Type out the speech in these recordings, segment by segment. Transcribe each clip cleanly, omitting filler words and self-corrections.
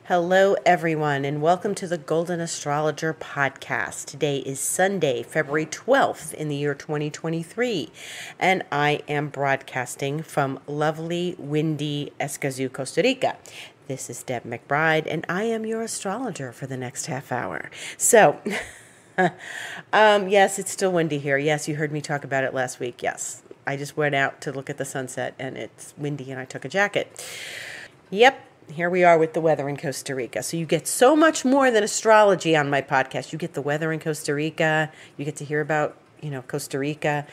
Hello, everyone, and welcome to the Golden Astrologer Podcast. Today is Sunday, February 12th in the year 2023, and I am broadcasting from lovely, windy Escazú, Costa Rica. This is Deb McBride, and I am your astrologer for the next half hour. So, yes, it's still windy here. Yes, you heard me talk about it last week. Yes, I just went out to look at the sunset, and it's windy, and I took a jacket. Yep. Here we are with the weather in Costa Rica. So you get so much more than astrology on my podcast. You get the weather in Costa Rica. You get to hear about, Costa Rica.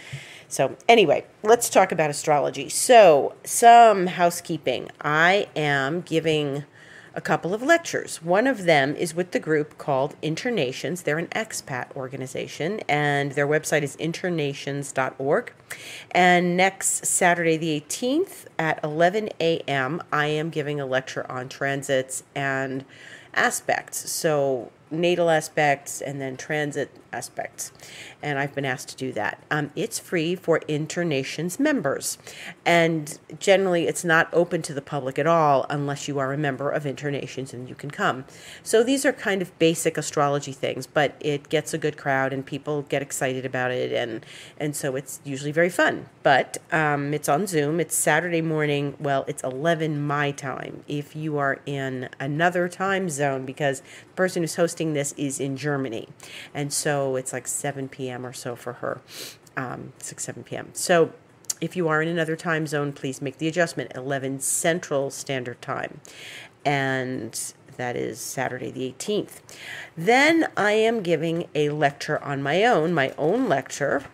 So anyway, let's talk about astrology. So some housekeeping. I am giving a couple of lectures. One of them is with the group called Internations. They're an expat organization, and their website is internations.org. And next Saturday, the 18th at 11 a.m., I am giving a lecture on transits and aspects. So natal aspects and then transit aspects. And I've been asked to do that. It's free for Internations members. And generally, it's not open to the public at all unless you are a member of Internations and you can come. So these are kind of basic astrology things, but it gets a good crowd and people get excited about it. And so it's usually very fun. But it's on Zoom. It's Saturday morning. Well, it's 11 my time if you are in another time zone, because the person who's hosting this is in Germany. And so it's like 7 p.m. or so for her, 7 p.m. So if you are in another time zone, please make the adjustment, 11 Central Standard Time. And that is Saturday the 18th. Then I am giving a lecture on my own lecture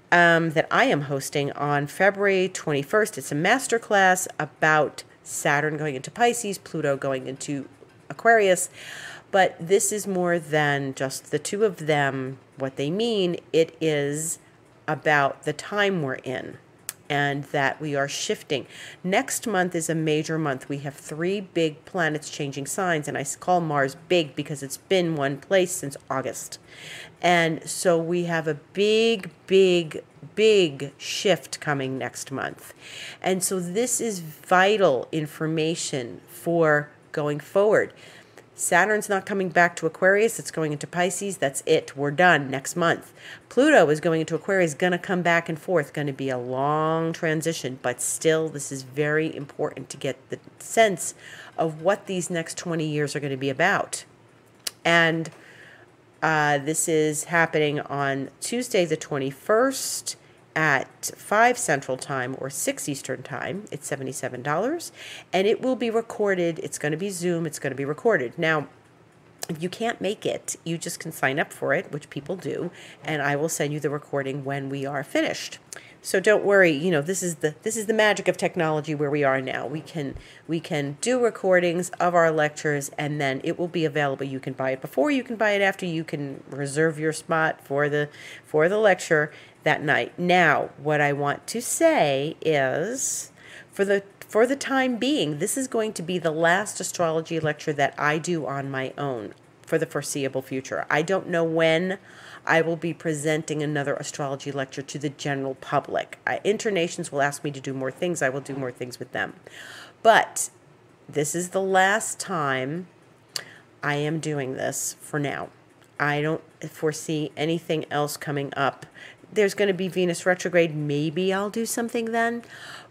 that I am hosting on February 21st. It's a masterclass about Saturn going into Pisces, Pluto going into Aquarius. But this is more than just the two of them, what they mean. It is about the time we're in and that we are shifting. Next month is a major month. We have 3 big planets changing signs, and I call Mars big because it's been one place since August. And so we have a big shift coming next month. And so this is vital information for going forward. Saturn's not coming back to Aquarius. It's going into Pisces. That's it. We're done next month. Pluto is going into Aquarius, going to come back and forth. Going to be a long transition, but still, this is very important to get the sense of what these next 20 years are going to be about. And this is happening on Tuesday the 21st at 5 Central Time or 6 Eastern Time. It's $77, and it will be recorded. It's going to be Zoom. It's going to be recorded. Now, if you can't make it, you just can sign up for it, which people do, and I will send you the recording when we are finished. So don't worry, this is the magic of technology where we are now. We can do recordings of our lectures, and then it will be available. You can buy it before, you can buy it after, you can reserve your spot for the lecture that night. Now, what I want to say is, for the time being, this is going to be the last astrology lecture that I do on my own for the foreseeable future. I don't know when I will be presenting another astrology lecture to the general public. Internations will ask me to do more things. I will do more things with them. But this is the last time I am doing this for now. I don't foresee anything else coming up. There's going to be Venus retrograde. Maybe I'll do something then.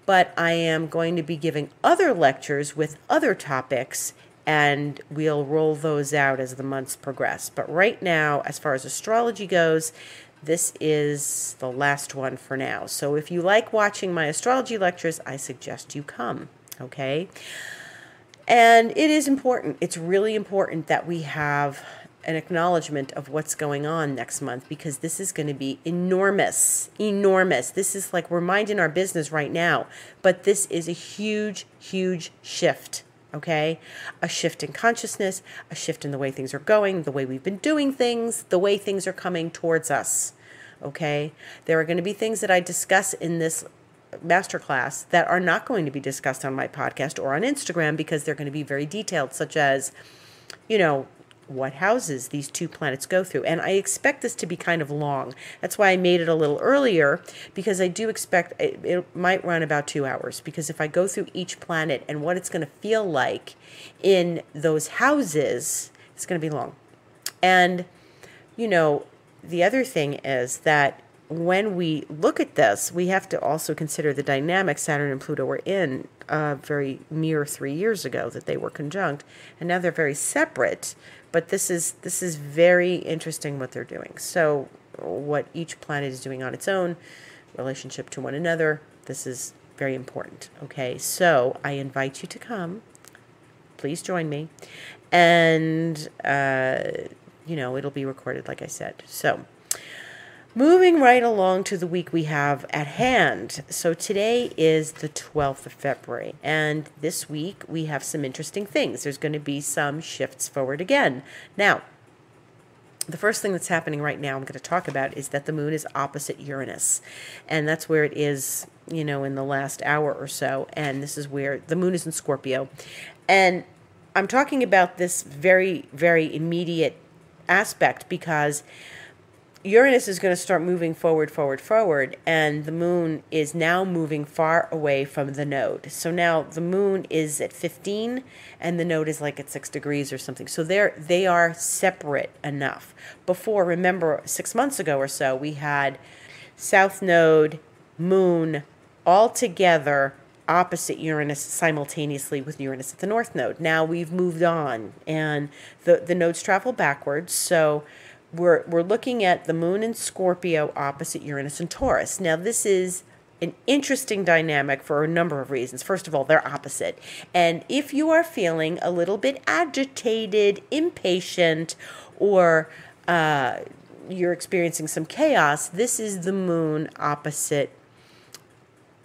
But I am going to be giving other lectures with other topics, and we'll roll those out as the months progress. But right now, as far as astrology goes, this is the last one for now. So if you like watching my astrology lectures, I suggest you come, okay? And it is important. It's really important that we have an acknowledgement of what's going on next month, because this is going to be enormous. This is like we're minding our business right now, but this is a huge shift, okay? A shift in consciousness, a shift in the way things are going, the way we've been doing things, the way things are coming towards us, okay? There are going to be things that I discuss in this masterclass that are not going to be discussed on my podcast or on Instagram, because they're going to be very detailed, such as, what houses these two planets go through. And I expect this to be kind of long. That's why I made it a little earlier, because I do expect it might run about 2 hours. Because if I go through each planet and what it's going to feel like in those houses, it's going to be long. And, the other thing is that when we look at this, we have to also consider the dynamic Saturn and Pluto were in very mere 3 years ago, that they were conjunct, and now they're very separate. But this is very interesting what they're doing. So what each planet is doing on its own, relationship to one another, this is very important. Okay, so I invite you to come. Please join me. And, it'll be recorded, like I said. So moving right along to the week we have at hand. So today is the 12th of February, and this week we have some interesting things. There's going to be some shifts forward again. Now, the first thing that's happening right now I'm going to talk about is that the moon is opposite Uranus, and that's where it is, in the last hour or so, and this is where the moon is in Scorpio. And I'm talking about this very, very immediate aspect because Uranus is going to start moving forward, and the moon is now moving far away from the node. So now the moon is at 15 and the node is like at 6 degrees or something. So they are separate enough. Before, remember, 6 months ago or so, we had south node, moon, all together opposite Uranus simultaneously with Uranus at the north node. Now we've moved on, and the nodes travel backwards. So we're looking at the moon in Scorpio opposite Uranus and Taurus. Now this is an interesting dynamic for a number of reasons. First of all, they're opposite. And if you are feeling a little bit agitated, impatient, or you're experiencing some chaos, this is the moon opposite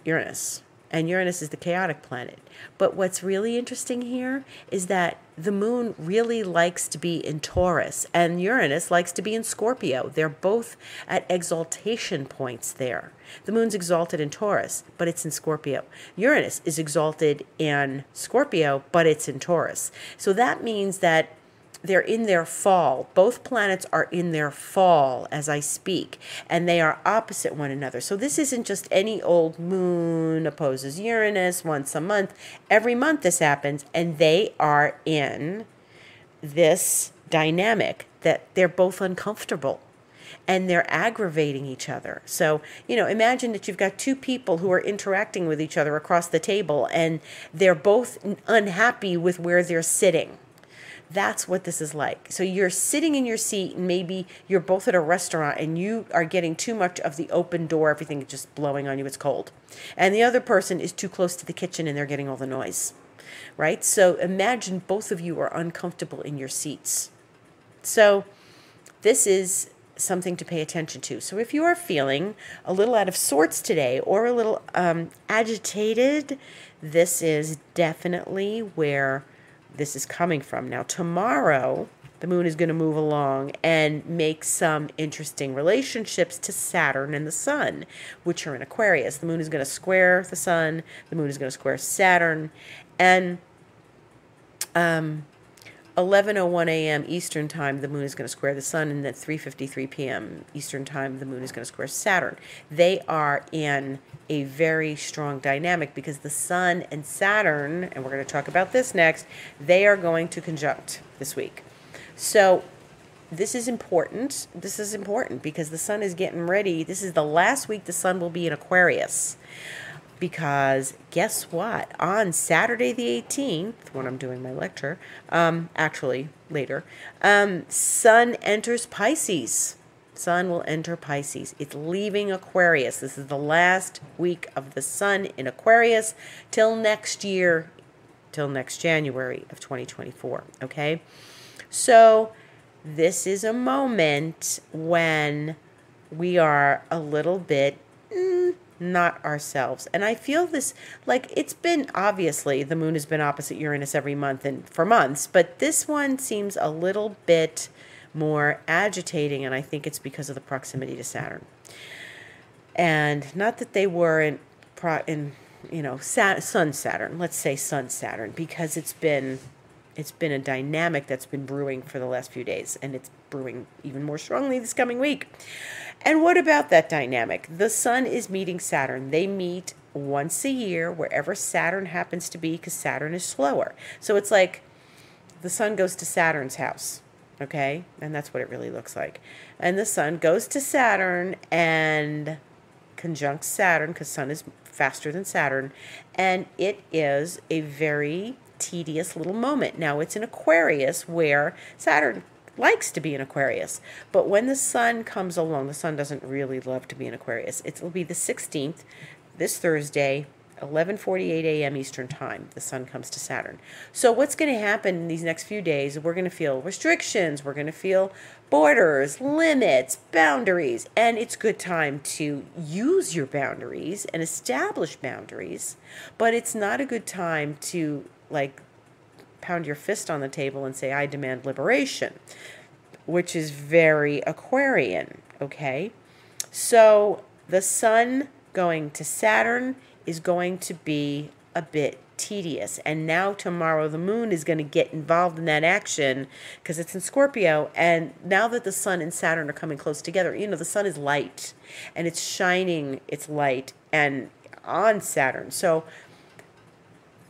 Uranus. And Uranus is the chaotic planet. But what's really interesting here is that the moon really likes to be in Taurus, and Uranus likes to be in Scorpio. They're both at exaltation points there. The moon's exalted in Taurus, but it's in Scorpio. Uranus is exalted in Scorpio, but it's in Taurus. So that means that they're in their fall. Both planets are in their fall as I speak, and they are opposite one another. So this isn't just any old moon opposes Uranus once a month. Every month this happens, and they are in this dynamic that they're both uncomfortable and they're aggravating each other. So, imagine that you've got two people who are interacting with each other across the table, and they're both unhappy with where they're sitting. That's what this is like. So you're sitting in your seat, and maybe you're both at a restaurant and you are getting too much of the open door, everything is just blowing on you, it's cold. And the other person is too close to the kitchen and they're getting all the noise, right? So imagine both of you are uncomfortable in your seats. So this is something to pay attention to. So if you are feeling a little out of sorts today or a little agitated, this is definitely where this is coming from. Now, tomorrow, the moon is going to move along and make some interesting relationships to Saturn and the sun, which are in Aquarius. The moon is going to square the sun. The moon is going to square Saturn. And 11:01 a.m. Eastern Time, the moon is going to square the sun, and at 3:53 p.m. Eastern Time, the moon is going to square Saturn. They are in a very strong dynamic because the sun and Saturn, and we're going to talk about this next, they are going to conjunct this week. So this is important. This is important because the sun is getting ready. This is the last week the sun will be in Aquarius. Because guess what? On Saturday the 18th, when I'm doing my lecture, actually later, sun enters Pisces. Sun will enter Pisces. It's leaving Aquarius. This is the last week of the sun in Aquarius till next year, till next January of 2024. Okay? So this is a moment when we are a little bit not ourselves. And I feel this, like, it's been, obviously, the moon has been opposite Uranus every month and for months, but this one seems a little bit more agitating, and I think it's because of the proximity to Saturn. And not that they were in Sun Saturn, let's say Sun Saturn, because it's been It's been a dynamic that's been brewing for the last few days, and it's brewing even more strongly this coming week. And what about that dynamic? The sun is meeting Saturn. They meet once a year wherever Saturn happens to be, because Saturn is slower. So it's like the sun goes to Saturn's house, okay? And that's what it really looks like. And the sun goes to Saturn and conjuncts Saturn, because sun is faster than Saturn, and it is a very tedious little moment. Now, it's in Aquarius, where Saturn likes to be in Aquarius, but when the sun comes along, the sun doesn't really love to be in Aquarius. It'll be the 16th, this Thursday, 11:48 a.m. Eastern Time. The sun comes to Saturn. So what's going to happen in these next few days? We're going to feel restrictions. We're going to feel borders, limits, boundaries, and it's a good time to use your boundaries and establish boundaries, but it's not a good time to like pound your fist on the table and say, I demand liberation, which is very Aquarian, okay? So the sun going to Saturn is going to be a bit tedious. And now tomorrow the moon is going to get involved in that action because it's in Scorpio. And now that the sun and Saturn are coming close together, you know, the sun is light and it's shining its light and on Saturn. So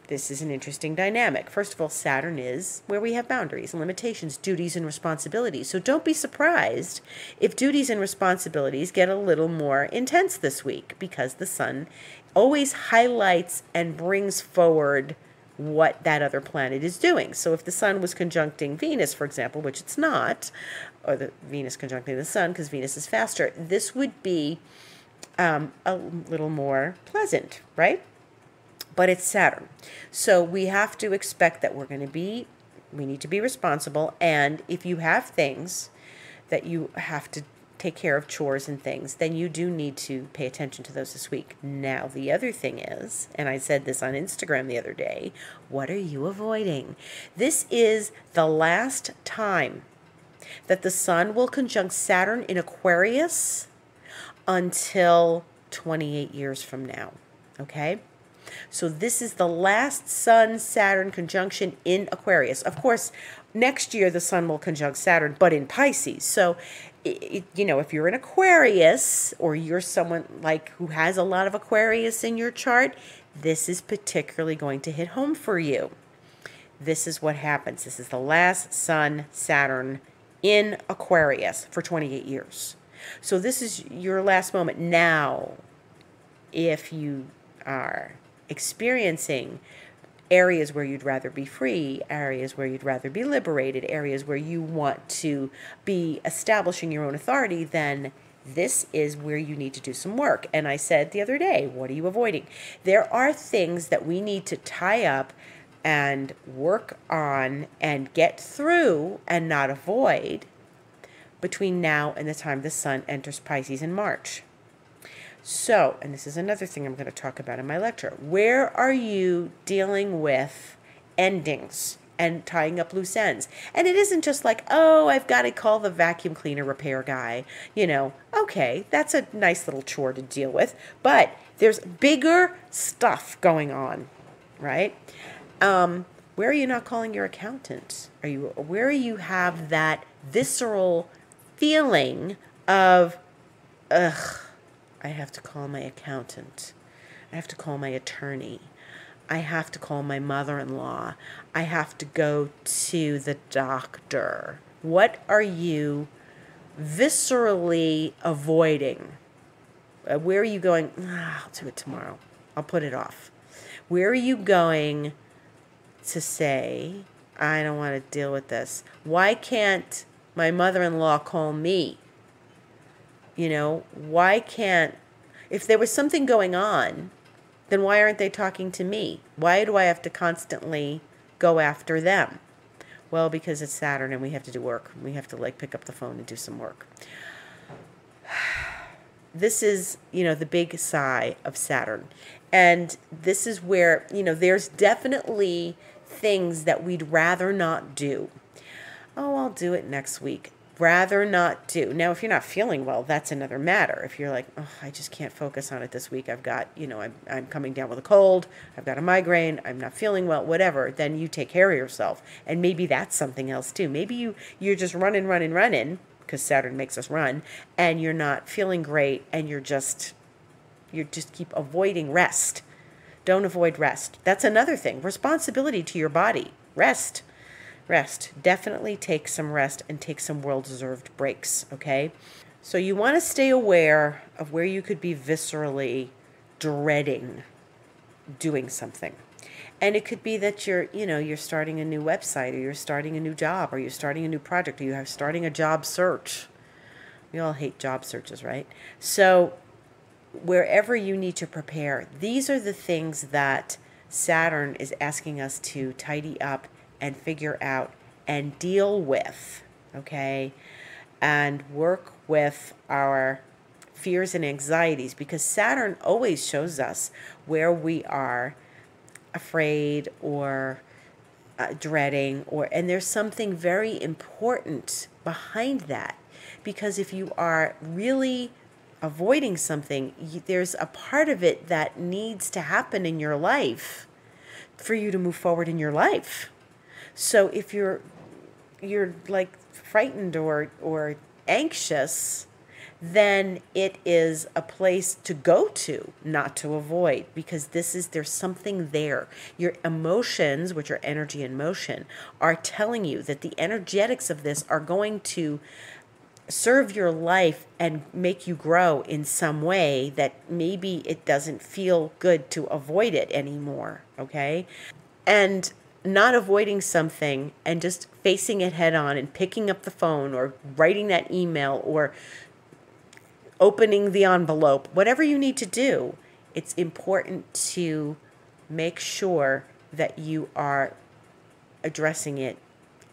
this is an interesting dynamic. First of all, Saturn is where we have boundaries and limitations, duties and responsibilities. So don't be surprised if duties and responsibilities get a little more intense this week, because the sun always highlights and brings forward what that other planet is doing. So if the sun was conjuncting Venus, for example, which it's not, or the Venus conjuncting the sun because Venus is faster, this would be a little more pleasant, right? But it's Saturn. So we have to expect that we need to be responsible. And if you have things that you have to take care of, chores and things, then you do need to pay attention to those this week. Now, the other thing is, and I said this on Instagram the other day, what are you avoiding? This is the last time that the sun will conjunct Saturn in Aquarius until 28 years from now, okay? So this is the last Sun-Saturn conjunction in Aquarius. Of course, next year the sun will conjunct Saturn, but in Pisces. So, you know, if you're in Aquarius, or you're someone like who has a lot of Aquarius in your chart, this is particularly going to hit home for you. This is what happens. This is the last Sun-Saturn in Aquarius for 28 years. So this is your last moment. Now, if you are experiencing areas where you'd rather be free, areas where you'd rather be liberated, areas where you want to be establishing your own authority, then this is where you need to do some work. And I said the other day, what are you avoiding? There are things that we need to tie up and work on and get through and not avoid between now and the time the sun enters Pisces in March. So, and this is another thing I'm going to talk about in my lecture. Where are you dealing with endings and tying up loose ends? And it isn't just like, oh, I've got to call the vacuum cleaner repair guy. You know, okay, that's a nice little chore to deal with. But there's bigger stuff going on, right? Where are you not calling your accountant? Where you have that visceral feeling of, ugh, I have to call my accountant. I have to call my attorney. I have to call my mother-in-law. I have to go to the doctor. What are you viscerally avoiding? Where are you going, I'll do it tomorrow. I'll put it off. Where are you going to say, I don't want to deal with this? Why can't my mother-in-law call me? You know, why can't, if there was something going on, then why aren't they talking to me? Why do I have to constantly go after them? Well, because it's Saturn and we have to do work. We have to like pick up the phone and do some work. This is, you know, the big sigh of Saturn. And this is where, you know, there's definitely things that we'd rather not do. Oh, I'll do it next week. rather not do. Now, if you're not feeling well, that's another matter. If you're like, oh, I just can't focus on it this week. I've got, I'm coming down with a cold. I've got a migraine. I'm not feeling well, whatever. Then you take care of yourself. And maybe that's something else too. Maybe you're just running, because Saturn makes us run, and you're not feeling great, and you just keep avoiding rest. Don't avoid rest. That's another thing. Responsibility to your body. Rest. Definitely take some rest and take some well-deserved breaks, okay? So you want to stay aware of where you could be viscerally dreading doing something. And it could be that you're starting a new website, or you're starting a new job, or you're starting a new project, or you're starting a job search. We all hate job searches, right? So wherever you need to prepare, these are the things that Saturn is asking us to tidy up and figure out and deal with, okay? And work with our fears and anxieties, because Saturn always shows us where we are afraid or dreading, and there's something very important behind that. Because if you are really avoiding something, there's a part of it that needs to happen in your life for you to move forward in your life. So if you're like frightened or anxious, then it is a place to go to, not to avoid, because there's something there. Your emotions, which are energy and motion, are telling you that the energetics of this are going to serve your life and make you grow in some way that maybe it doesn't feel good to avoid it anymore, okay? And not avoiding something and just facing it head on and picking up the phone or writing that email or opening the envelope, whatever you need to do, it's important to make sure that you are addressing it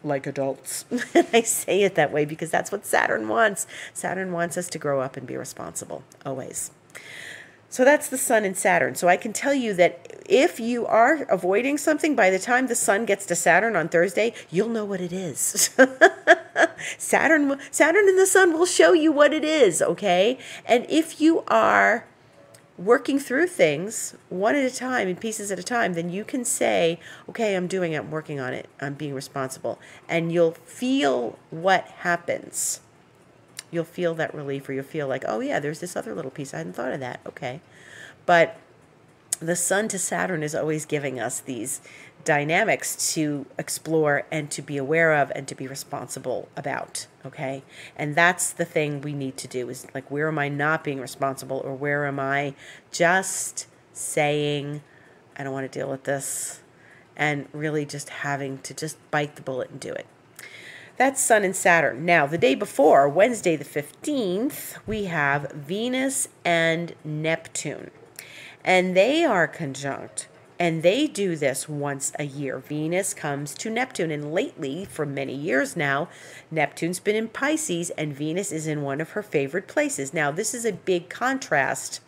like adults. And I say it that way because that's what Saturn wants. Saturn wants us to grow up and be responsible, always. So that's the Sun and Saturn. So I can tell you that if you are avoiding something, by the time the Sun gets to Saturn on Thursday, you'll know what it is. Saturn and the Sun will show you what it is, okay? And if you are working through things one at a time, in pieces at a time, then you can say, okay, I'm working on it, I'm being responsible. And you'll feel what happens. You'll feel that relief, or you'll feel like, oh yeah, there's this other little piece, I hadn't thought of that, okay. But the Sun to Saturn is always giving us these dynamics to explore and to be aware of and to be responsible about, okay? And that's the thing we need to do, is like, where am I not being responsible, or where am I just saying, I don't want to deal with this, and really just having to just bite the bullet and do it. That's Sun and Saturn. Now, the day before, Wednesday the 15th, we have Venus and Neptune. And they are conjunct. And they do this once a year. Venus comes to Neptune. And lately, for many years now, Neptune's been in Pisces and Venus is in one of her favorite places. Now, this is a big contrast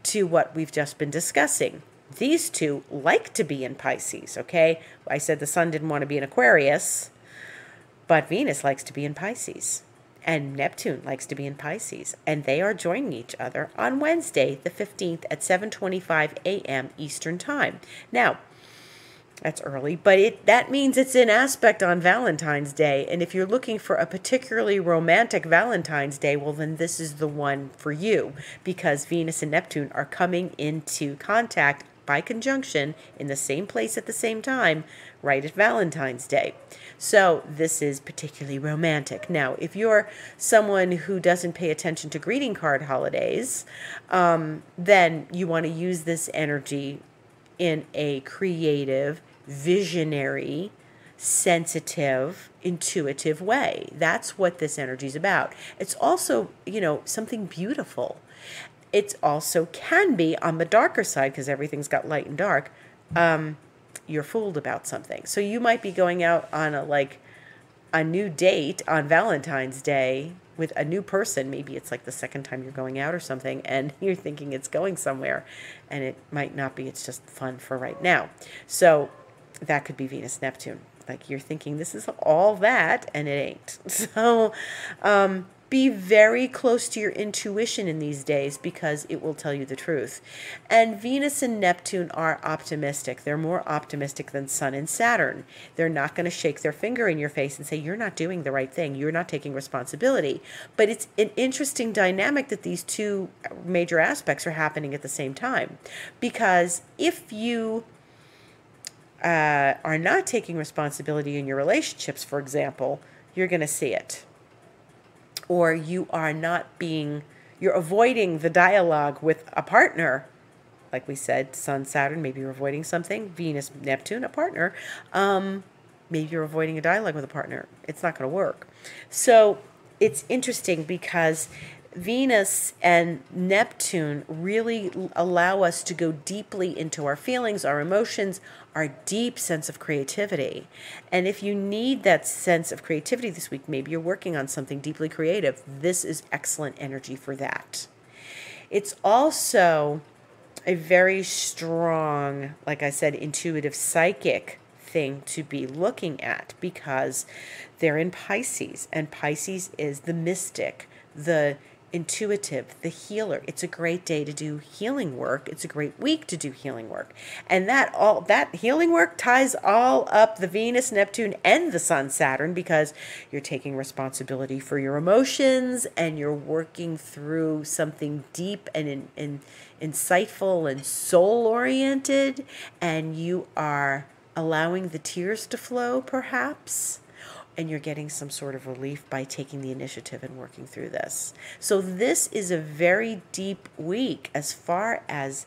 to what we've just been discussing. These two like to be in Pisces, okay? I said the Sun didn't want to be in Aquarius, but Venus likes to be in Pisces. And Neptune likes to be in Pisces. And they are joining each other on Wednesday, the 15th at 7:25 a.m. Eastern Time. Now, that's early, but that means it's in aspect on Valentine's Day. And if you're looking for a particularly romantic Valentine's Day, well, then this is the one for you, because Venus and Neptune are coming into contact by conjunction in the same place at the same time, right at Valentine's Day. So this is particularly romantic. Now, if you're someone who doesn't pay attention to greeting card holidays, then you want to use this energy in a creative, visionary, sensitive, intuitive way. That's what this energy is about. It's also, something beautiful. It also can be on the darker side, because everything's got light and dark. You're fooled about something. So you might be going out on a new date on Valentine's Day with a new person. Maybe it's like the second time you're going out or something, and you're thinking it's going somewhere, and it might not be. It's just fun for right now. So that could be Venus, Neptune. Like you're thinking this is all that, and it ain't. So be very close to your intuition in these days because it will tell you the truth. And Venus and Neptune are optimistic. They're more optimistic than Sun and Saturn. They're not going to shake their finger in your face and say, you're not doing the right thing. You're not taking responsibility. But it's an interesting dynamic that these two major aspects are happening at the same time. Because if you are not taking responsibility in your relationships, for example, you're going to see it. Or you are not being, you're avoiding the dialogue with a partner. Like we said, Sun, Saturn, maybe you're avoiding something. Venus, Neptune, a partner. Maybe you're avoiding a dialogue with a partner. It's not going to work. So it's interesting because Venus and Neptune really allow us to go deeply into our feelings, our emotions, our deep sense of creativity. And if you need that sense of creativity this week, maybe you're working on something deeply creative, this is excellent energy for that. It's also a very strong, like I said, intuitive, psychic thing to be looking at because they're in Pisces, and Pisces is the mystic, the intuitive, the healer. It's a great day to do healing work. It's a great week to do healing work. And that healing work ties all up the Venus, Neptune, and the Sun, Saturn, because you're taking responsibility for your emotions and you're working through something deep and insightful and soul-oriented, and you are allowing the tears to flow, perhaps. And you're getting some sort of relief by taking the initiative and working through this. So this is a very deep week as far as,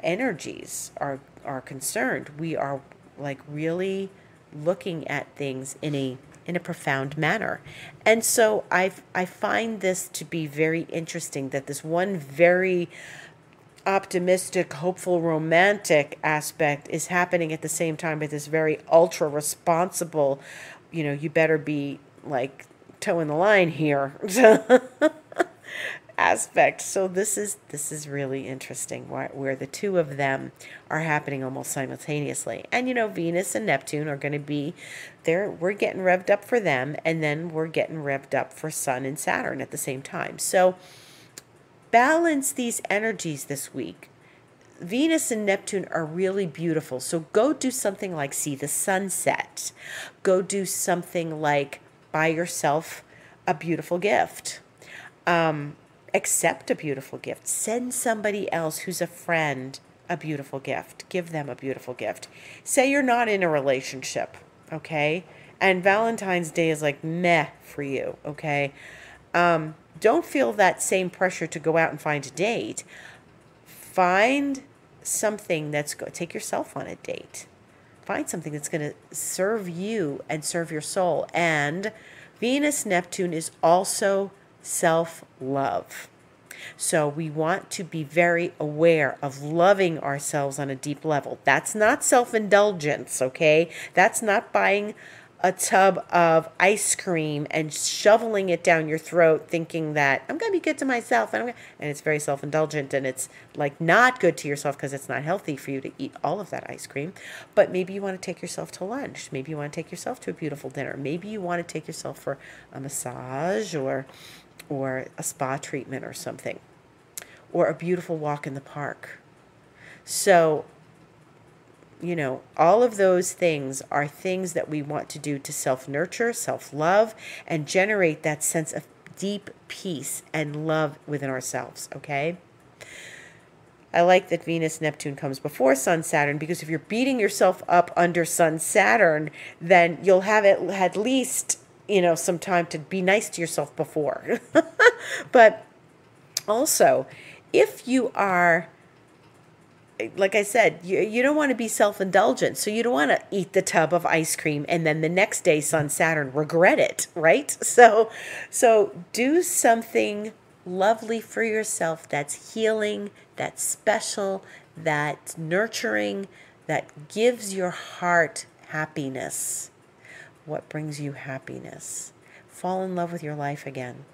energies are concerned. We are like really looking at things in a profound manner. And so I find this to be very interesting that this one very optimistic, hopeful, romantic aspect is happening at the same time with this very ultra responsible, you better be like toeing the line here aspect. So this is really interesting where the two of them are happening almost simultaneously. And Venus and Neptune are going to be there. We're getting revved up for them, and then we're getting revved up for Sun and Saturn at the same time. So balance these energies this week. Venus and Neptune are really beautiful. So go do something like see the sunset. Go do something like buy yourself a beautiful gift. Accept a beautiful gift. Send somebody else who's a friend a beautiful gift. Give them a beautiful gift. Say you're not in a relationship, okay? And Valentine's Day is like meh for you, okay? Don't feel that same pressure to go out and find a date. Find something take yourself on a date. Find something that's going to serve you and serve your soul. And Venus, Neptune is also self-love. So we want to be very aware of loving ourselves on a deep level. That's not self-indulgence, okay? That's not buying a tub of ice cream and shoveling it down your throat thinking that I'm going to be good to myself. And it's very self-indulgent, and it's like not good to yourself because it's not healthy for you to eat all of that ice cream. But maybe you want to take yourself to lunch. Maybe you want to take yourself to a beautiful dinner. Maybe you want to take yourself for a massage or a spa treatment or something, or a beautiful walk in the park. So all of those things are things that we want to do to self-nurture, self-love, and generate that sense of deep peace and love within ourselves, okay? I like that Venus, Neptune comes before Sun, Saturn, because if you're beating yourself up under Sun, Saturn, then you'll have at least, some time to be nice to yourself before. But also, if you are, like I said, you don't want to be self-indulgent. So you don't want to eat the tub of ice cream and then the next day, Sun, Saturn, regret it, right? So do something lovely for yourself that's healing, that's special, that's nurturing, that gives your heart happiness. What brings you happiness? Fall in love with your life again.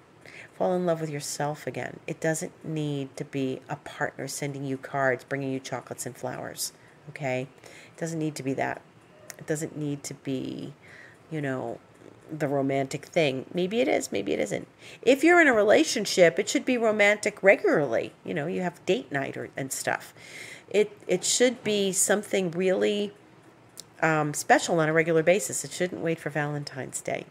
Fall in love with yourself again. It doesn't need to be a partner sending you cards, bringing you chocolates and flowers, okay? It doesn't need to be that. It doesn't need to be, you know, the romantic thing. Maybe it is, maybe it isn't. If you're in a relationship, it should be romantic regularly. You know, you have date night and stuff. It should be something really special on a regular basis. It shouldn't wait for Valentine's Day.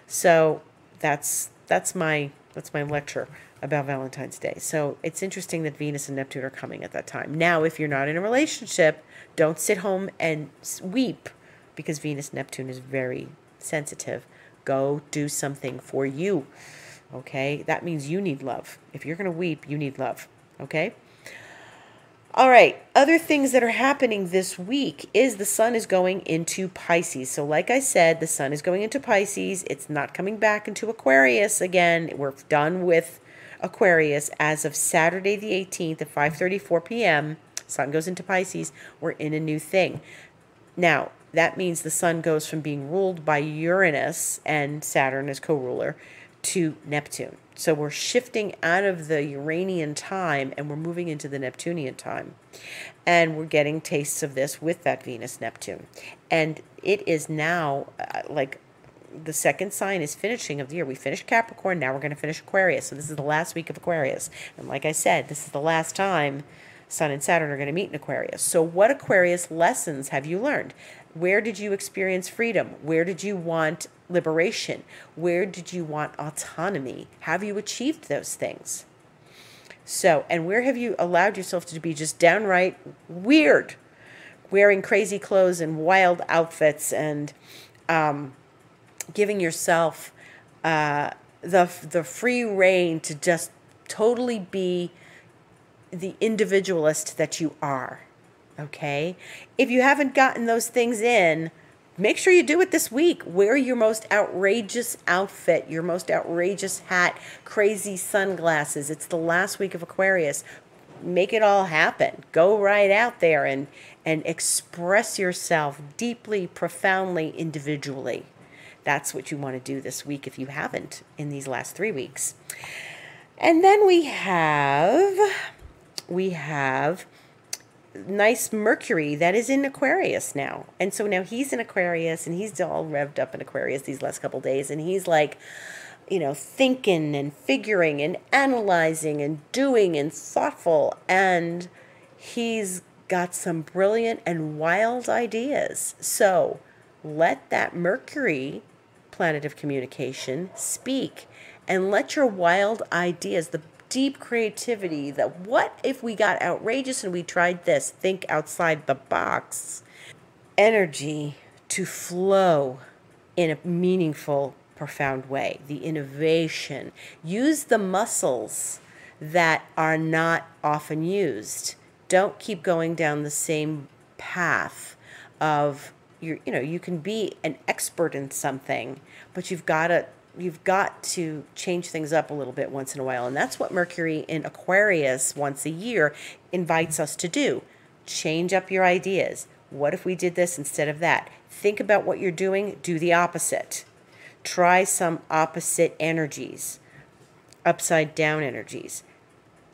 So that's my lecture about Valentine's Day. So it's interesting that Venus and Neptune are coming at that time. Now, if you're not in a relationship, don't sit home and weep, because Venus and Neptune is very sensitive. Go do something for you. Okay? That means you need love. If you're going to weep, you need love. Okay? All right. Other things that are happening this week is the sun is going into Pisces. So like I said, the sun is going into Pisces. It's not coming back into Aquarius again. We're done with Aquarius as of Saturday the 18th at 5:34 p.m. Sun goes into Pisces. We're in a new thing. Now, that means the sun goes from being ruled by Uranus and Saturn as co-ruler to Neptune. So we're shifting out of the Uranian time and we're moving into the Neptunian time. And we're getting tastes of this with that Venus-Neptune. And it is now like the second sign is finishing of the year. We finished Capricorn, now we're going to finish Aquarius. So this is the last week of Aquarius. And like I said, this is the last time Sun and Saturn are going to meet in Aquarius. So what Aquarius lessons have you learned? Where did you experience freedom? Where did you want liberation? Where did you want autonomy? Have you achieved those things? So, and where have you allowed yourself to be just downright weird, wearing crazy clothes and wild outfits and giving yourself the free rein to just totally be the individualist that you are? Okay? If you haven't gotten those things in, make sure you do it this week. Wear your most outrageous outfit, your most outrageous hat, crazy sunglasses. It's the last week of Aquarius. Make it all happen. Go right out there and express yourself deeply, profoundly, individually. That's what you want to do this week if you haven't in these last 3 weeks. And then we have nice Mercury that is in Aquarius now. And so now he's in Aquarius and he's all revved up in Aquarius these last couple days. And he's like, you know, thinking and figuring and analyzing and doing and thoughtful. And he's got some brilliant and wild ideas. So let that Mercury, planet of communication, speak. And let your wild ideas, the deep creativity, that what if we got outrageous and we tried this, think outside the box, energy to flow in a meaningful, profound way. The innovation. Use the muscles that are not often used. Don't keep going down the same path of, you can be an expert in something, but you've got to change things up a little bit once in a while. And that's what Mercury in Aquarius once a year invites us to do. Change up your ideas. What if we did this instead of that? Think about what you're doing. Do the opposite. Try some opposite energies, upside down energies.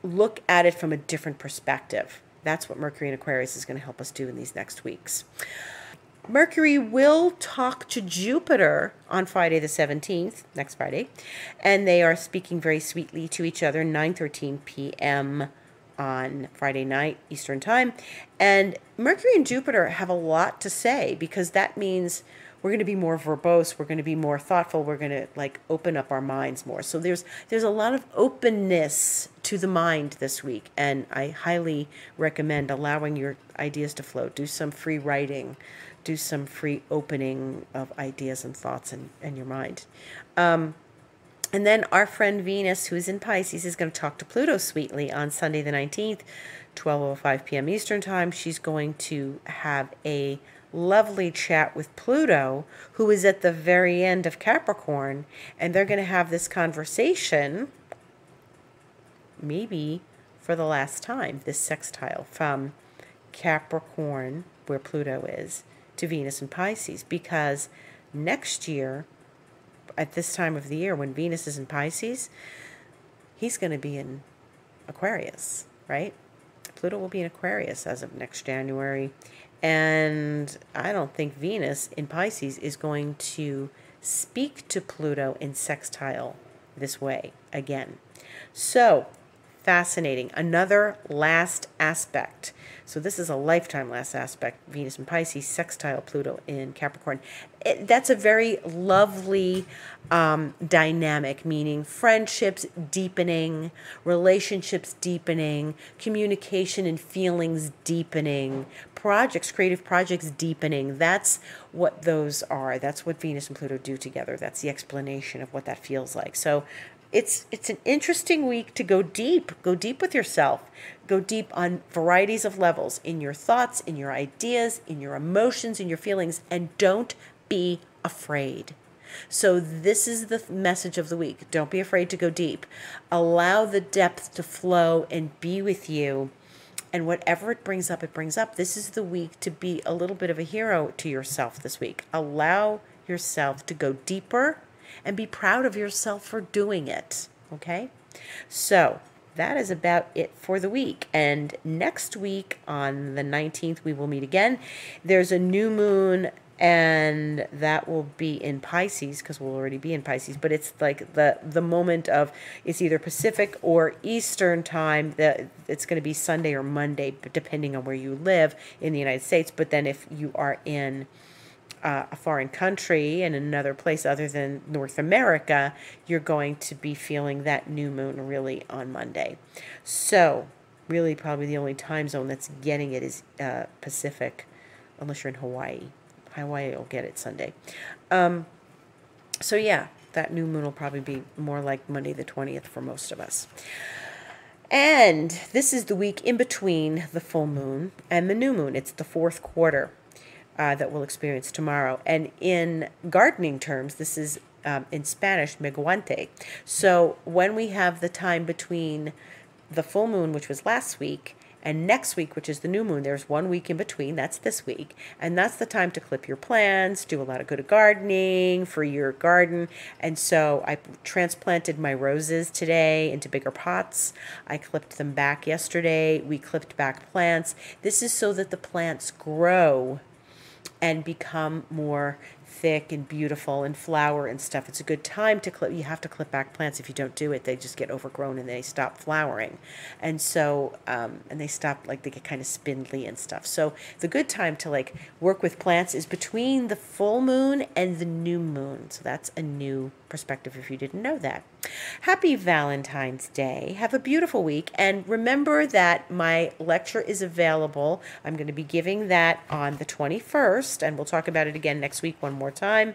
Look at it from a different perspective. That's what Mercury in Aquarius is going to help us do in these next weeks. Mercury will talk to Jupiter on Friday the 17th, next Friday, and they are speaking very sweetly to each other, 9:13 p.m. on Friday night, Eastern Time. And Mercury and Jupiter have a lot to say, because that means we're going to be more verbose, we're going to be more thoughtful, we're going to open up our minds more. So there's a lot of openness to the mind this week, and I highly recommend allowing your ideas to flow. Do some free writing. Do some free opening of ideas and thoughts in your mind. And then our friend Venus, who's in Pisces, is going to talk to Pluto sweetly on Sunday the 19th, 12:05 p.m. Eastern Time. She's going to have a lovely chat with Pluto, who is at the very end of Capricorn, and they're going to have this conversation, maybe for the last time, this sextile from Capricorn, where Pluto is, to Venus and Pisces, because next year, at this time of the year, when Venus is in Pisces, he's going to be in Aquarius, right? Pluto will be in Aquarius as of next January, And I don't think Venus in Pisces is going to speak to Pluto in sextile this way again. So, fascinating. Another last aspect. So this is a lifetime last aspect. Venus in Pisces, sextile Pluto in Capricorn. That's a very lovely dynamic, meaning friendships deepening, relationships deepening, communication and feelings deepening, projects, creative projects deepening. That's what those are. That's what Venus and Pluto do together. That's the explanation of what that feels like. So it's an interesting week to go deep. Go deep with yourself. Go deep on varieties of levels in your thoughts, in your ideas, in your emotions, in your feelings, and don't be afraid. So this is the message of the week. Don't be afraid to go deep. Allow the depth to flow and be with you. And whatever it brings up, it brings up. This is the week to be a little bit of a hero to yourself this week. Allow yourself to go deeper and be proud of yourself for doing it. Okay? So that is about it for the week. And next week on the 19th, we will meet again. There's a new moon, and that will be in Pisces because we'll already be in Pisces. But it's like the moment of, it's either Pacific or Eastern time. It's going to be Sunday or Monday, depending on where you live in the United States. But then if you are in a foreign country and another place other than North America, you're going to be feeling that new moon really on Monday. So really probably the only time zone that's getting it is Pacific, unless you're in Hawaii. Hawaii will get it Sunday. So yeah, that new moon will probably be more like Monday the 20th for most of us. And this is the week in between the full moon and the new moon. It's the fourth quarter that we'll experience tomorrow. And in gardening terms, this is in Spanish, meguante. So when we have the time between the full moon, which was last week, and next week, which is the new moon, there's 1 week in between. That's this week. And that's the time to clip your plants, do a lot of good gardening for your garden. And so I transplanted my roses today into bigger pots. I clipped them back yesterday. We clipped back plants. This is so that the plants grow and become more thick and beautiful and flower and stuff. It's a good time to clip. You have to clip back plants. If you don't do it, they just get overgrown and they stop flowering. And so, and they stop, like, they get kind of spindly and stuff. So the good time to, like, work with plants is between the full moon and the new moon. So that's a new perspective if you didn't know that. Happy Valentine's Day. Have a beautiful week. And remember that my lecture is available. I'm going to be giving that on the 21st, and we'll talk about it again next week one more time.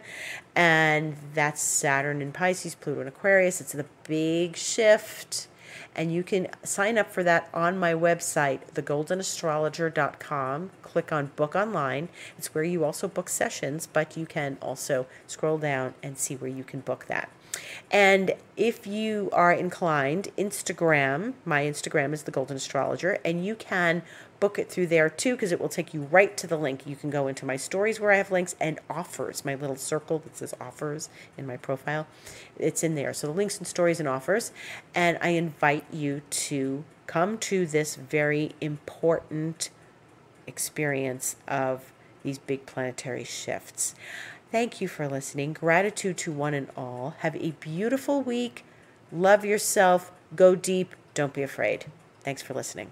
And that's Saturn in Pisces, Pluto in Aquarius. It's the big shift. And you can sign up for that on my website, thegoldenastrologer.com. Click on Book Online. It's where you also book sessions, but you can also scroll down and see where you can book that. And if you are inclined, Instagram, my Instagram is The Golden Astrologer, and you can book it through there too, because it will take you right to the link. You can go into my stories where I have links and offers, my little circle that says offers in my profile. It's in there. So the links and stories and offers. And I invite you to come to this very important experience of these big planetary shifts. Thank you for listening. Gratitude to one and all. Have a beautiful week. Love yourself. Go deep. Don't be afraid. Thanks for listening.